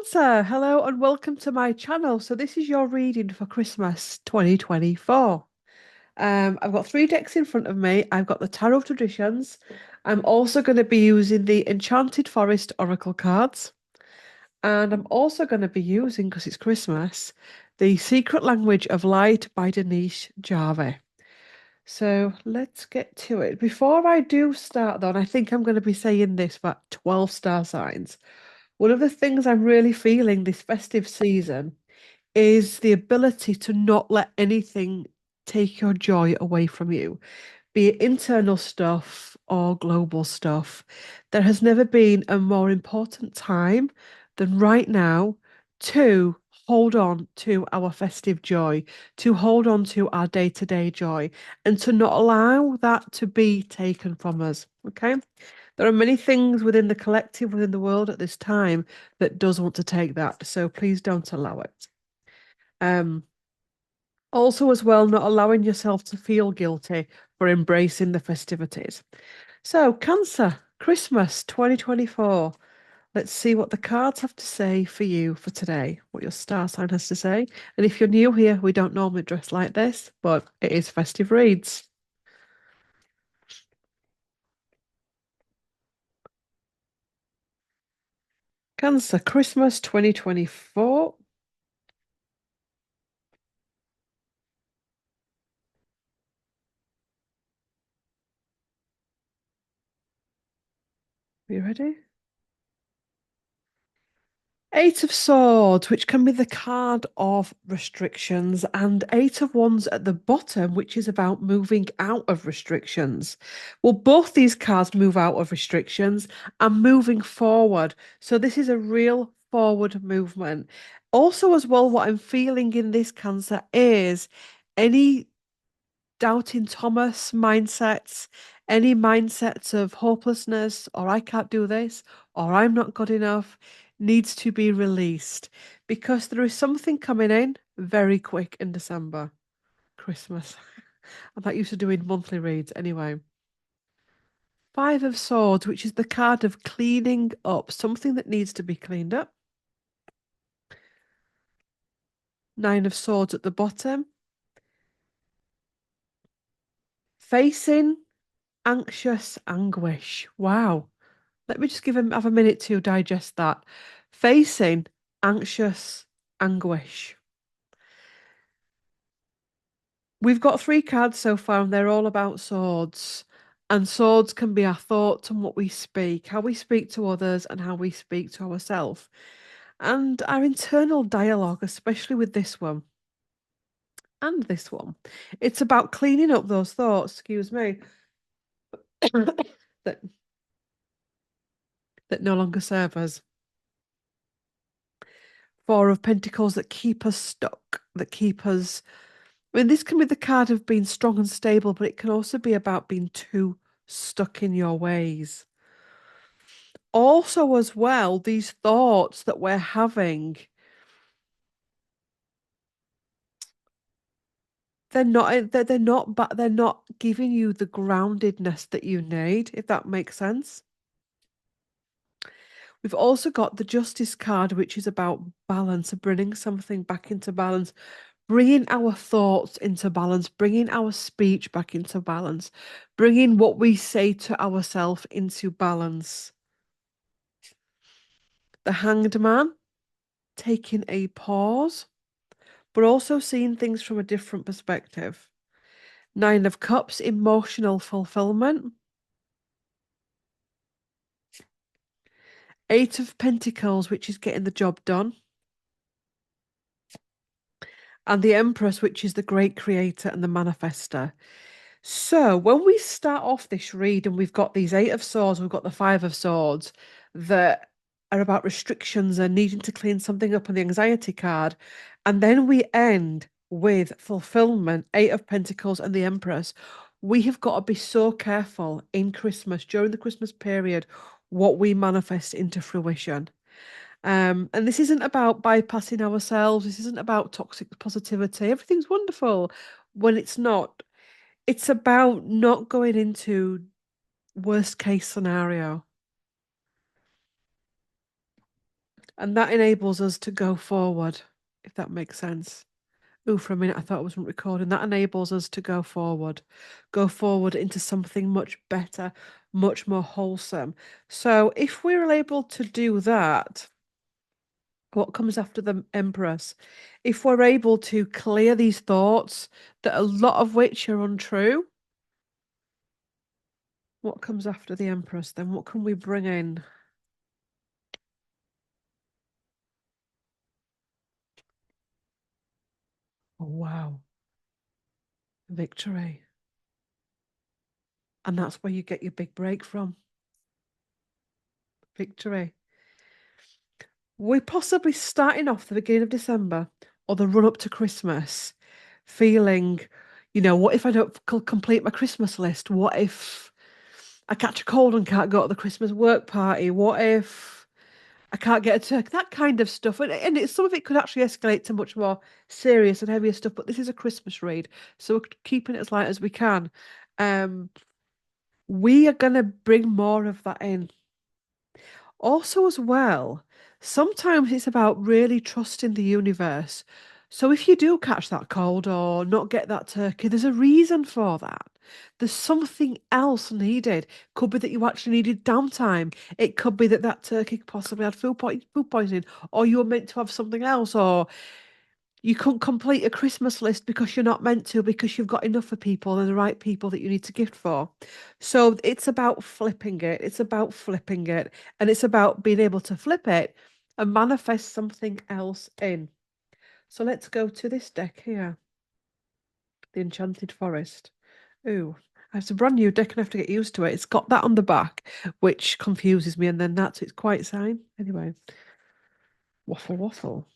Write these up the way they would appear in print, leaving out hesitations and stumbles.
Cancer, hello and welcome to my channel. So this is your reading for Christmas 2024. I've got three decks in front of me. I've got the Tarot of Traditions. I'm also going to be using the Enchanted Forest Oracle cards. And I'm also going to be using, because it's Christmas, the Secret Language of Light by Denise Jarvie. So let's get to it. Before I do start, though, and I think I'm going to be saying this for 12 star signs. One of the things I'm really feeling this festive season is the ability to not let anything take your joy away from you, be it internal stuff or global stuff. There has never been a more important time than right now to hold on to our festive joy, to hold on to our day-to-day joy, and to not allow that to be taken from us. Okay? There are many things within the collective, within the world at this time that does want to take that. So please don't allow it. Um, Also, as well, not allowing yourself to feel guilty for embracing the festivities. So, Cancer, Christmas 2024. Let's see what the cards have to say for you for today, what your star sign has to say. And if you're new here, we don't normally dress like this, but it is festive reads. Cancer, Christmas 2024. Are you ready? Eight of Swords, which can be the card of restrictions, and Eight of Wands at the bottom, which is about moving out of restrictions. Well, both these cards move out of restrictions and moving forward. So this is a real forward movement. Also, as well, what I'm feeling in this Cancer is any doubting Thomas mindsets, any mindsets of hopelessness, or I can't do this, or I'm not good enough, needs to be released because there is something coming in very quick in December, Christmas. I'm not used to doing monthly reads anyway. Five of Swords, which is the card of cleaning up, something that needs to be cleaned up. Nine of Swords at the bottom. Facing anxious anguish. Wow. Let me just have a minute to digest that. Facing anxious anguish. We've got three cards so far, and they're all about swords. And swords can be our thoughts and what we speak, how we speak to others, and how we speak to ourselves. And our internal dialogue, especially with this one and this one. It's about cleaning up those thoughts, excuse me, that that no longer serve us. Four of Pentacles that keep us stuck, that keep us. I mean, this can be the card of being strong and stable, but it can also be about being too stuck in your ways. Also, as well, these thoughts that we're having, they're not giving you the groundedness that you need, if that makes sense. We've also got the Justice card, which is about balance, bringing something back into balance, bringing our thoughts into balance, bringing our speech back into balance, bringing what we say to ourselves into balance. The Hanged Man, taking a pause, but also seeing things from a different perspective. Nine of Cups, emotional fulfillment. Eight of Pentacles, which is getting the job done. And the Empress, which is the great creator and the manifester. So when we start off this read and we've got these Eight of Swords, we've got the Five of Swords that are about restrictions and needing to clean something up on the anxiety card. And then we end with fulfillment, Eight of Pentacles and the Empress. We have got to be so careful in Christmas, during the Christmas period, what we manifest into fruition. And this isn't about bypassing ourselves. This isn't about toxic positivity. Everything's wonderful when it's not. It's about not going into worst case scenario. And that enables us to go forward, if that makes sense. Oh, for a minute, I thought I wasn't recording. That enables us to go forward into something much better, much more wholesome. So if we're able to do that, what comes after the Empress? If we're able to clear these thoughts, that a lot of which are untrue, what comes after the Empress then? What can we bring in? Oh, wow. Victory. And that's where you get your big break from. Victory. We're possibly starting off the beginning of December or the run up to Christmas feeling, what if I don't complete my Christmas list? What if I catch a cold and can't go to the Christmas work party? What if I can't get a turkey? That kind of stuff. And some of it could actually escalate to much more serious and heavier stuff, but this is a Christmas read, so we're keeping it as light as we can. Um, we are going to bring more of that in. Also, as well, sometimes it's about really trusting the universe. So if you do catch that cold or not get that turkey, there's a reason for that. There's something else needed. Could be that you actually needed downtime. It could be that that turkey possibly had food poisoning, or you were meant to have something else, or you couldn't complete a Christmas list because you're not meant to, because you've got enough for people and the right people that you need to gift for. So it's about flipping it. It's about flipping it. And it's about being able to flip it and manifest something else in. So let's go to this deck here, the Enchanted Forest. Ooh, it's a brand new deck and I have to get used to it. It's got that on the back, which confuses me, and then that's its quiet sign. Anyway, waffle waffle.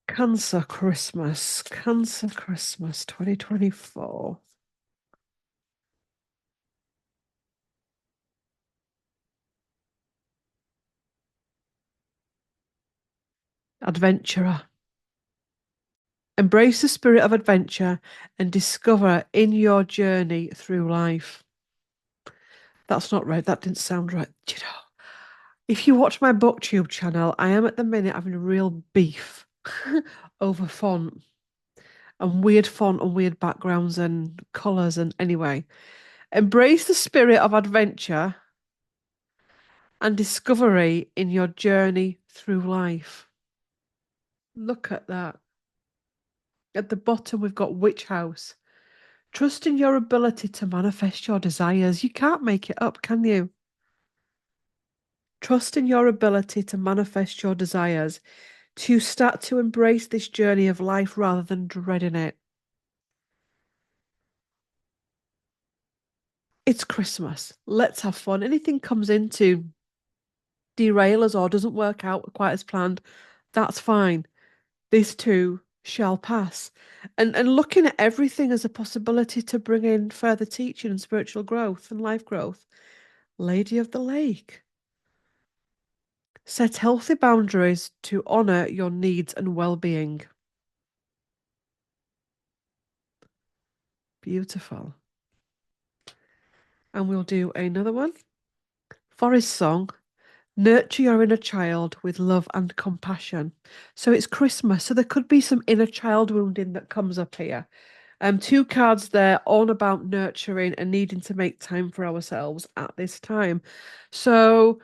Cancer Christmas 2024. Adventurer. Embrace the spirit of adventure and discover in your journey through life. That's not right. That didn't sound right. Do you know, if you watch my booktube channel, I am at the minute having a real beef over font and weird backgrounds and colours. And anyway, embrace the spirit of adventure and discovery in your journey through life. Look at that. At the bottom, we've got Witch House. Trust in your ability to manifest your desires. You can't make it up, can you? Trust in your ability to manifest your desires, to start to embrace this journey of life rather than dreading it. It's Christmas. Let's have fun. Anything comes in to derail us or doesn't work out quite as planned, that's fine. This too shall pass. And looking at everything as a possibility to bring in further teaching and spiritual growth and life growth. Lady of the Lake. Set healthy boundaries to honor your needs and well-being. Beautiful. And we'll do another one. Forest Song. Nurture your inner child with love and compassion. So it's Christmas, so there could be some inner child wounding that comes up here. Two cards there, all about nurturing and needing to make time for ourselves at this time. So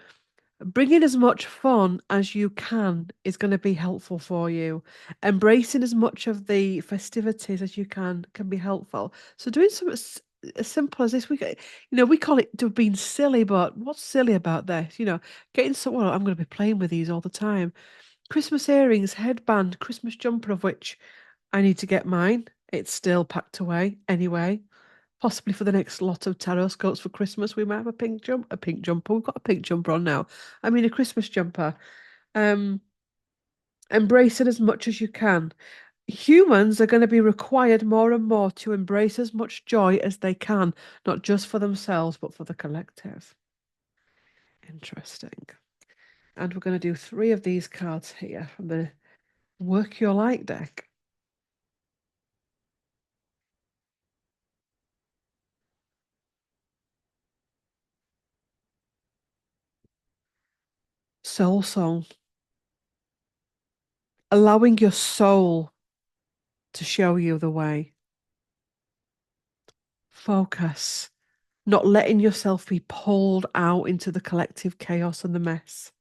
bringing as much fun as you can is going to be helpful for you. Embracing as much of the festivities as you can be helpful. So doing something as simple as this, we call it to being silly, but what's silly about this? Getting so well, I'm going to be playing with these all the time. Christmas earrings, headband, Christmas jumper, of which I need to get mine. It's still packed away anyway. Possibly for the next lot of tarot scopes for Christmas, we might have a pink jumper. We've got a pink jumper on now. I mean, a Christmas jumper. Um, embrace it as much as you can. Humans are going to be required more and more to embrace as much joy as they can, not just for themselves, but for the collective. Interesting. And we're going to do 3 of these cards here from the Work Your Light deck. Soul song. Allowing your soul to show you the way. Focus. Not letting yourself be pulled out into the collective chaos and the mess.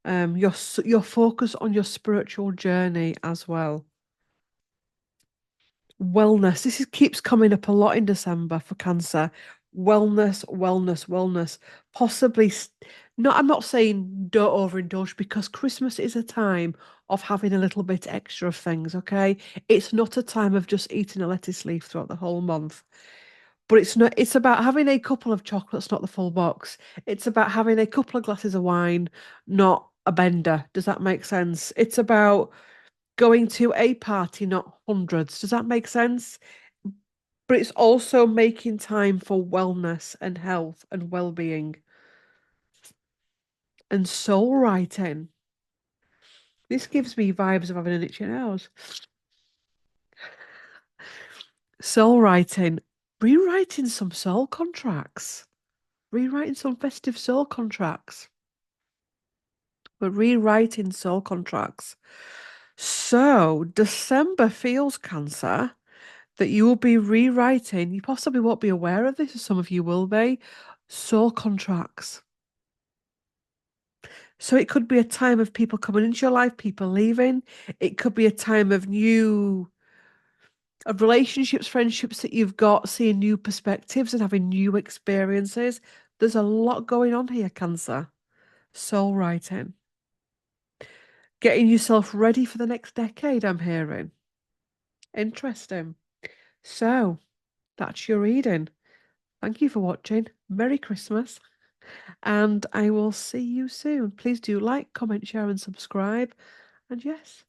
Your focus on your spiritual journey as well. Wellness. Keeps coming up a lot in December for Cancer. Wellness, wellness, wellness. Possibly, no, I'm not saying don't overindulge because Christmas is a time of having a little bit extra of things, okay? It's not a time of just eating a lettuce leaf throughout the whole month. But it's not, it's about having a couple of chocolates, not the full box. It's about having a couple of glasses of wine, not a bender. Does that make sense? It's about going to a party, not hundreds. Does that make sense? But it's also making time for wellness and health and well-being and soul writing. This gives me vibes of having an itchy nose. Soul writing, rewriting some soul contracts, rewriting some festive soul contracts. We're rewriting soul contracts. So December feels, Cancer, that you will be rewriting. You possibly won't be aware of this, some of you will be. Soul contracts. So it could be a time of people coming into your life, people leaving. It could be a time of of relationships, friendships that you've got, seeing new perspectives and having new experiences. There's a lot going on here, Cancer. Soul writing. Getting yourself ready for the next decade, I'm hearing. Interesting. So that's your reading. Thank you for watching. Merry Christmas. And I will see you soon. Please do like, comment, share, and subscribe. And yes,